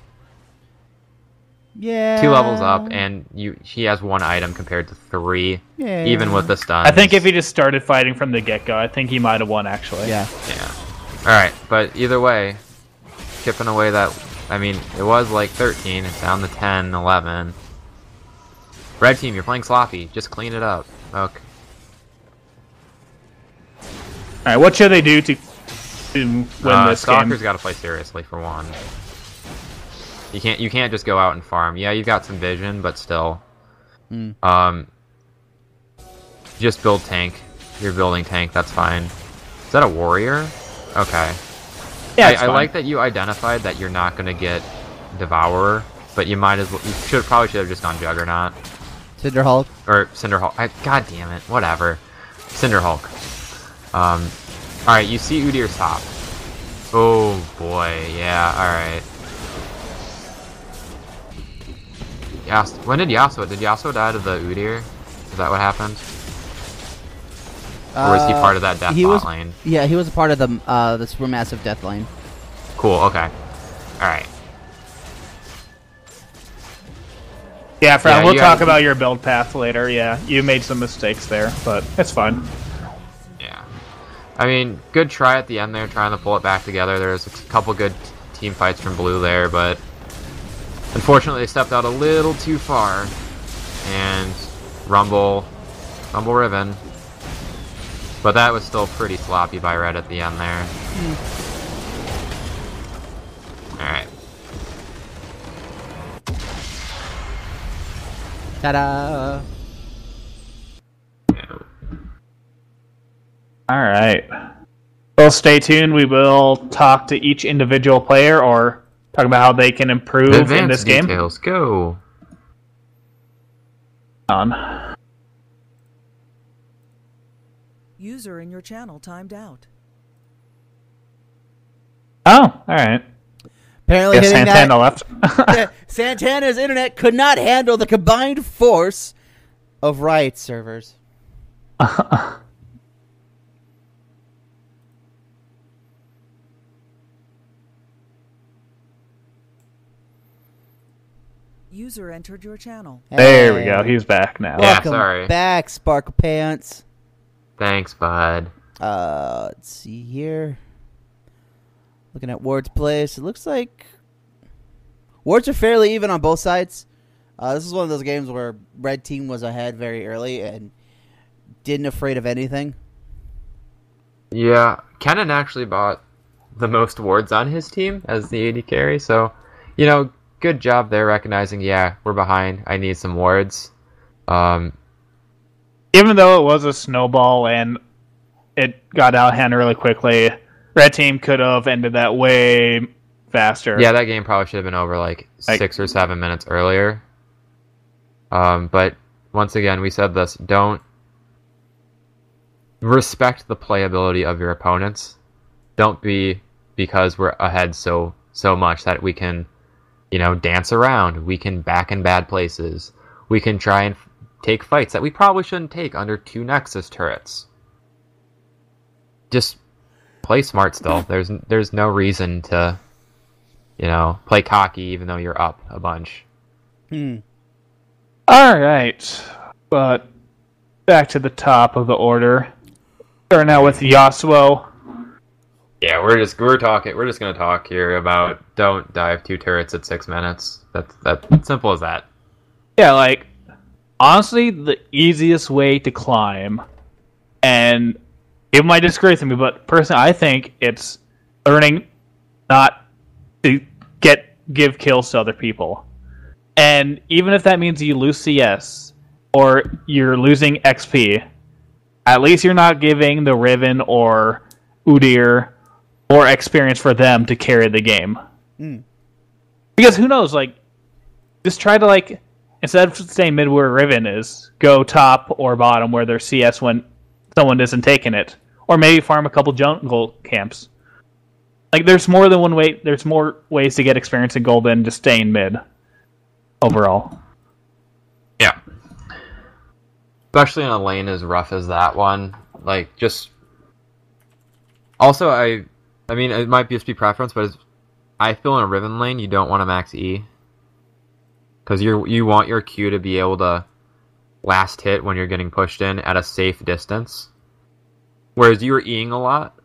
[SPEAKER 1] Yeah.
[SPEAKER 2] 2 levels up, and he has 1 item compared to 3.
[SPEAKER 1] Yeah.
[SPEAKER 2] Even with the stun.
[SPEAKER 3] I think if he just started fighting from the get-go, I think he might have won actually.
[SPEAKER 1] Yeah.
[SPEAKER 2] Yeah. All right, but either way, chipping away that. I mean, it was like 13. It's down to 10, 11. Red team, you're playing sloppy. Just clean it up. Okay.
[SPEAKER 3] Alright, what should they do to win this
[SPEAKER 2] Stalker's
[SPEAKER 3] game?
[SPEAKER 2] got to play seriously for one. You can't just go out and farm. Yeah, you've got some vision, but still. Just build tank. You're building tank. That's fine. Is that a warrior? Okay.
[SPEAKER 3] Yeah,
[SPEAKER 2] I like that you identified that you're not gonna get Devourer, but you might as well. You probably should have just gone Juggernaut.
[SPEAKER 1] Cinderhulk.
[SPEAKER 2] Or Cinderhulk. God damn it. Whatever. Cinderhulk. Alright, you see Udyr's top. Oh boy, yeah, alright. When did Yasuo die to the Udyr? Is that what happened? Or was he part of that death bot lane?
[SPEAKER 1] Yeah, he was a part of the supermassive death lane.
[SPEAKER 2] Cool, okay. Alright.
[SPEAKER 3] Yeah, we'll talk about your build path later. Yeah, you made some mistakes there, but it's fine.
[SPEAKER 2] Yeah. I mean, good try at the end there, trying to pull it back together. There's a couple good team fights from blue there, but unfortunately they stepped out a little too far. And Rumble Riven. But that was still pretty sloppy by red at the end there. Alright.
[SPEAKER 1] Ta-da!
[SPEAKER 3] Alright. Well, stay tuned. We will talk to each individual player or talk about how they can improve in this game.
[SPEAKER 2] Details, go!
[SPEAKER 3] On.
[SPEAKER 4] User in your channel timed out.
[SPEAKER 3] Oh, alright.
[SPEAKER 1] Apparently hitting
[SPEAKER 3] Santana
[SPEAKER 1] that,
[SPEAKER 3] left.
[SPEAKER 1] Santana's internet could not handle the combined force of Riot servers.
[SPEAKER 4] User entered your channel.
[SPEAKER 3] There we go. He's back now.
[SPEAKER 1] Welcome
[SPEAKER 2] sorry.
[SPEAKER 1] back, Sparkle Pants.
[SPEAKER 2] Thanks, bud.
[SPEAKER 1] Let's see here. Looking at Ward's place, it looks like Wards are fairly even on both sides. This is one of those games where red team was ahead very early and didn't afraid of anything.
[SPEAKER 2] Yeah, Kennen actually bought the most wards on his team as the AD carry, so, you know, good job there recognizing, yeah, we're behind, I need some wards.
[SPEAKER 3] Even though it was a snowball and it got out of hand really quickly, red team could have ended that way faster.
[SPEAKER 2] Yeah, that game probably should have been over like 6 or 7 minutes earlier. But once again, we said this, don't respect the playability of your opponents. Don't be because we're ahead so much that we can, you know, dance around. We can back in bad places. We can try and take fights that we probably shouldn't take under 2 Nexus turrets. Just play smart still. There's no reason to, you know, play cocky even though you're up a bunch.
[SPEAKER 3] Alright. But back to the top of the order. Starting out with Yasuo.
[SPEAKER 2] Yeah, we're just gonna talk here about don't dive 2 turrets at 6 minutes. That's simple as that.
[SPEAKER 3] Yeah, like, honestly, the easiest way to climb, and it might disagree with me, but personally, I think it's learning not to give kills to other people. And even if that means you lose CS, or you're losing XP, at least you're not giving the Riven or Udyr more experience for them to carry the game. Because who knows, like, just try to, like, instead of saying mid where Riven is, go top or bottom where there's CS when someone isn't taking it. Or maybe farm a couple jungle camps. Like, there's more than one way, there's more ways to get experience in gold than just staying mid. Overall.
[SPEAKER 2] Yeah. Especially in a lane as rough as that one. Like, just... Also, I mean, it might just be preference, but I feel in a Riven lane, you don't want to max E. Because you want your Q to be able to last hit when you're getting pushed in at a safe distance. Whereas you were Eing a lot,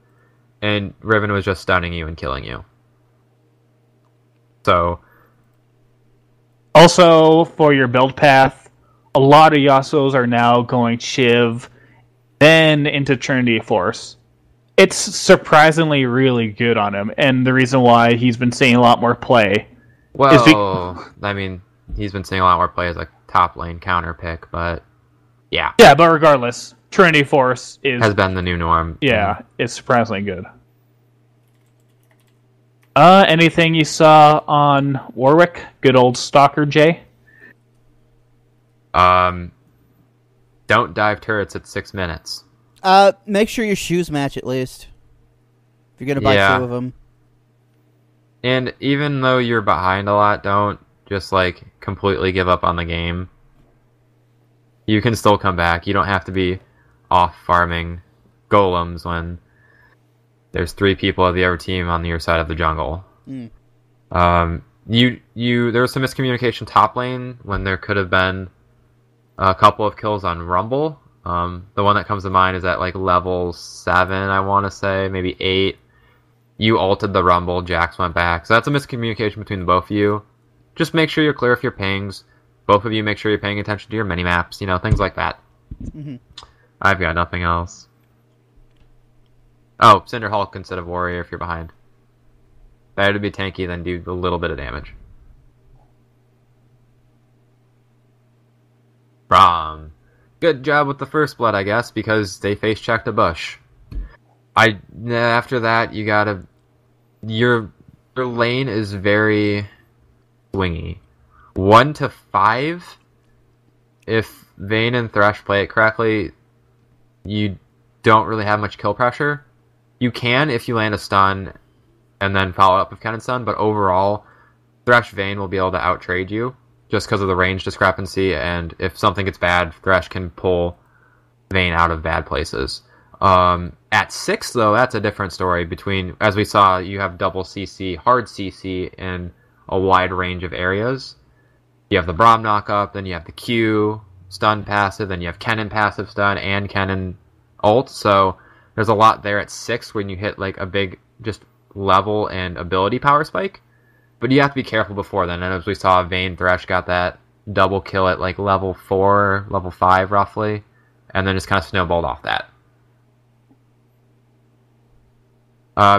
[SPEAKER 2] and Riven was just stunning you and killing you. So...
[SPEAKER 3] Also, for your build path, a lot of Yasuos are now going Shiv, then into Trinity Force. It's surprisingly really good on him, and the reason why he's been seeing a lot more play.
[SPEAKER 2] Well, I mean, he's been seeing a lot more play as a top lane counter pick, but yeah.
[SPEAKER 3] Yeah, but regardless, Trinity Force
[SPEAKER 2] has been the new norm.
[SPEAKER 3] Yeah, it's surprisingly good. Anything you saw on Warwick? Good old Stalker Jay?
[SPEAKER 2] Don't dive turrets at 6 minutes.
[SPEAKER 1] Make sure your shoes match at least. If you're gonna buy 2 of them.
[SPEAKER 2] And even though you're behind a lot, don't just, like, completely give up on the game. You can still come back. You don't have to be off farming golems when there's 3 people of the other team on your side of the jungle. There was some miscommunication top lane when there could have been a couple of kills on Rumble. The one that comes to mind is at like level 7, I want to say, maybe 8. You ulted the Rumble, Jax went back. So that's a miscommunication between the both of you. Just make sure you're clear of your pings. Both of you make sure you're paying attention to your mini-maps, things like that.
[SPEAKER 1] Mm-hmm.
[SPEAKER 2] I've got nothing else. Oh, Cinder Hulk instead of Warrior if you're behind. Better to be tanky than do a little bit of damage. Braum. Good job with the first blood, I guess, because they face-checked a bush. After that, you gotta... Your lane is very swingy. 1 to 5, if Vayne and Thresh play it correctly, you don't really have much kill pressure. You can if you land a stun and then follow up with Kennen stun, but overall, Thresh Vayne will be able to out-trade you just because of the range discrepancy, and if something gets bad, Thresh can pull Vayne out of bad places. At 6, though, that's a different story. Between, as we saw, you have double CC, hard CC in a wide range of areas. You have the Braum knock-up, then you have the Q stun passive, then you have Kennen passive stun and Kennen ult, so there's a lot there at 6 when you hit like a big just level and ability power spike. But you have to be careful before then, and as we saw, Vayne Thresh got that double kill at like level 4, level 5 roughly, and then just kind of snowballed off that.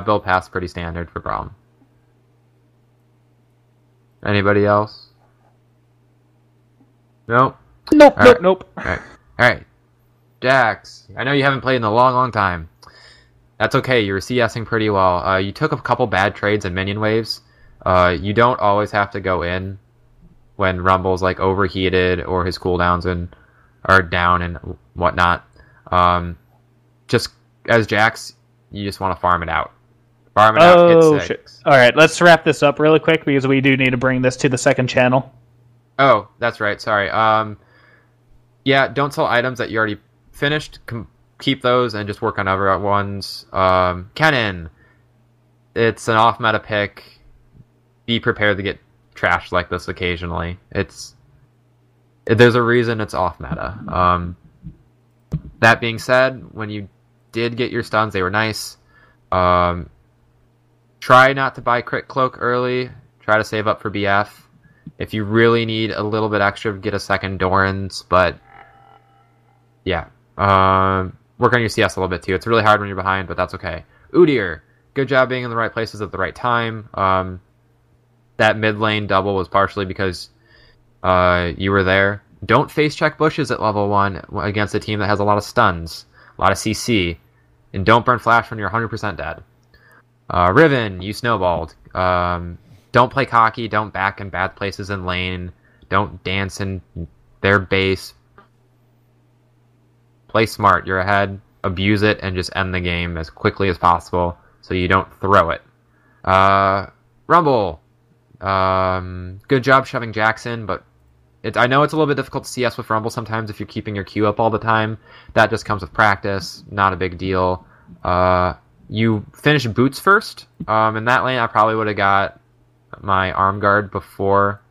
[SPEAKER 2] Build path's pretty standard for Braum. Anybody else? Nope.
[SPEAKER 3] Nope.
[SPEAKER 2] Alright. Jax, I know you haven't played in a long time. That's okay, you were CSing pretty well. You took a couple bad trades and minion waves. You don't always have to go in when Rumble's like overheated or his cooldowns are down and whatnot. Just as Jax, you just want to farm it out. Farm it out, hit 6.
[SPEAKER 3] Shit. Alright, let's wrap this up really quick because we do need to bring this to the second channel.
[SPEAKER 2] Oh, that's right, sorry. Yeah, don't sell items that you already finished. Keep those and just work on other ones. Kennen, it's an off-meta pick. Be prepared to get trashed like this occasionally. There's a reason it's off-meta. That being said, when you did get your stuns, they were nice. Try not to buy Crit Cloak early. Try to save up for BF. If you really need a little bit extra, get a second Doran's, but yeah. Work on your CS a little bit too. It's really hard when you're behind, but that's okay. Udyr, good job being in the right places at the right time. That mid lane double was partially because you were there. Don't face check bushes at level 1 against a team that has a lot of stuns, a lot of CC, and don't burn flash when you're 100% dead. Riven, you snowballed. Don't play cocky, don't back in bad places in lane, don't dance in their base. Play smart, you're ahead, abuse it, and just end the game as quickly as possible so you don't throw it. Rumble, good job shoving Jackson, but I know it's a little bit difficult to CS with Rumble sometimes if you're keeping your Q up all the time. That just comes with practice, not a big deal. You finish boots first. In that lane, I probably would have got my arm guard before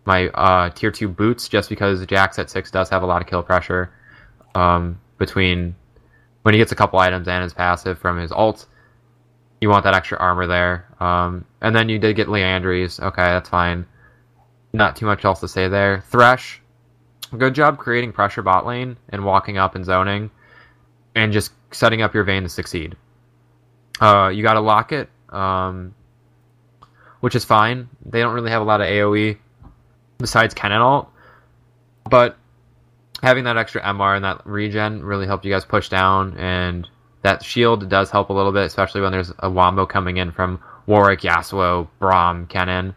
[SPEAKER 2] my tier 2 boots, just because Jax at 6 does have a lot of kill pressure between when he gets a couple items and his passive from his ult. You want that extra armor there. And then you did get Leandries. Okay, that's fine. Not too much else to say there. Thresh, good job creating pressure bot lane and walking up and zoning and just setting up your Vayne to succeed. You got a Locket, which is fine. They don't really have a lot of AoE besides Kennen ult, but having that extra MR and that regen really helped you guys push down, and that shield does help a little bit, especially when there's a wombo coming in from Warwick, Yasuo, Braum, Kennen.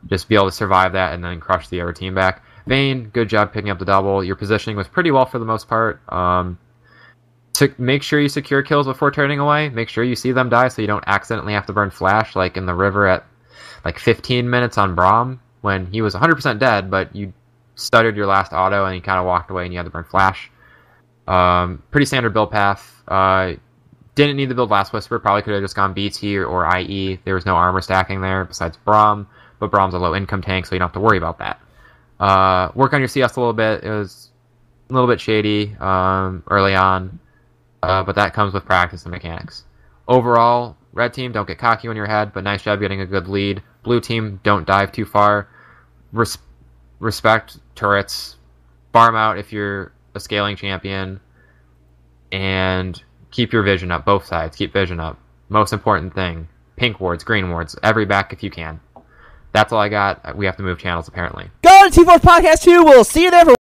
[SPEAKER 2] Just be able to survive that and then crush the other team back. Vayne, good job picking up the double. Your positioning was pretty well for the most part. Make sure you secure kills before turning away. Make sure you see them die so you don't accidentally have to burn flash like in the river at like 15 minutes on Braum when he was 100% dead, but you stuttered your last auto and you kind of walked away and you had to burn flash. Pretty standard build path. Didn't need to build Last Whisper. Probably could have just gone BT or IE. There was no armor stacking there besides Braum, but Braum's a low income tank, so you don't have to worry about that. Work on your CS a little bit. It was a little bit shady early on, but that comes with practice and mechanics. Overall, red team, don't get cocky when you're ahead, but nice job getting a good lead. Blue team, don't dive too far. Respect turrets. Farm out if you're a scaling champion. And keep your vision up, both sides. Keep vision up. Most important thing. Pink wards, green wards, every back if you can. That's all I got. We have to move channels, apparently.
[SPEAKER 1] Go to T4 Podcast 2. We'll see you there for